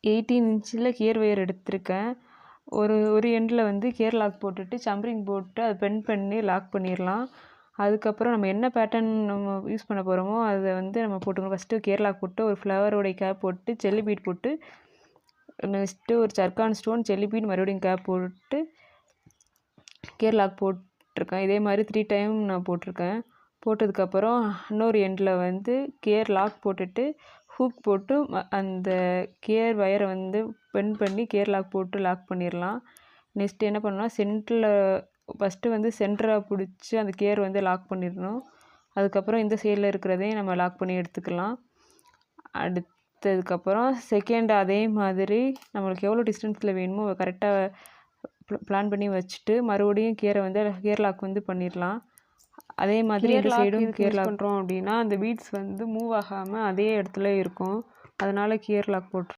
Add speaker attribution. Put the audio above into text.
Speaker 1: 18 இன்ச்சில் gear wire எடுத்திருக்கேன். ஒரு எண்டில் வந்து கியர் லாக் போட்டுட்டு சம்பரிங் போட்டு அதை பெண்ட் பண்ணி லாக் பண்ணிடலாம். அதுக்கப்புறம் நம்ம என்ன பேட்டர்ன் நம்ம யூஸ் பண்ண போகிறோமோ அதை வந்து நம்ம போட்டுக்கணும். ஃபஸ்ட்டு கியர் லாக் போட்டு ஒரு ஃப்ளவரோடைய கேப் போட்டு ஜெல்லி பீட் போட்டு நெக்ஸ்ட்டு ஒரு சர்க்கான் ஸ்டோன் ஜெல்லி பீட் மறுபடியும் கேப் போட்டு கியர் லாக் போட்டிருக்கேன். இதே மாதிரி 3 டைம் நான் போட்டிருக்கேன். போட்டதுக்கப்புறம் இன்னொரு எண்டில் வந்து கியர் லாக் போட்டுட்டு ஹூக் போட்டு அந்த கியர் வயரை வந்து பெண்ட் பண்ணி கியர் லாக் போட்டு லாக் பண்ணிடலாம். நெக்ஸ்ட் என்ன பண்ணணும்னா சென்டரில் ஃபஸ்ட்டு வந்து சென்டரை பிடிச்சி அந்த கியர் வந்து லாக் பண்ணிடணும். அதுக்கப்புறம் இந்த சைடில் இருக்கிறதையும் நம்ம லாக் பண்ணி எடுத்துக்கலாம். அடுத்ததுக்கப்புறம் செகண்ட் அதே மாதிரி நம்மளுக்கு எவ்வளோ டிஸ்டன்ஸில் வேணுமோ கரெக்டாக பிளான் பண்ணி வச்சுட்டு மறுபடியும் கியர் லாக் வந்து பண்ணிடலாம். அதே மாதிரி இந்த சைடும் கியர் லாக் பண்ணுறோம் அப்படின்னா அந்த பீட்ஸ் வந்து மூவ் ஆகாமல் அதே இடத்துல இருக்கும். அதனால் கியர் லாக் போட்டு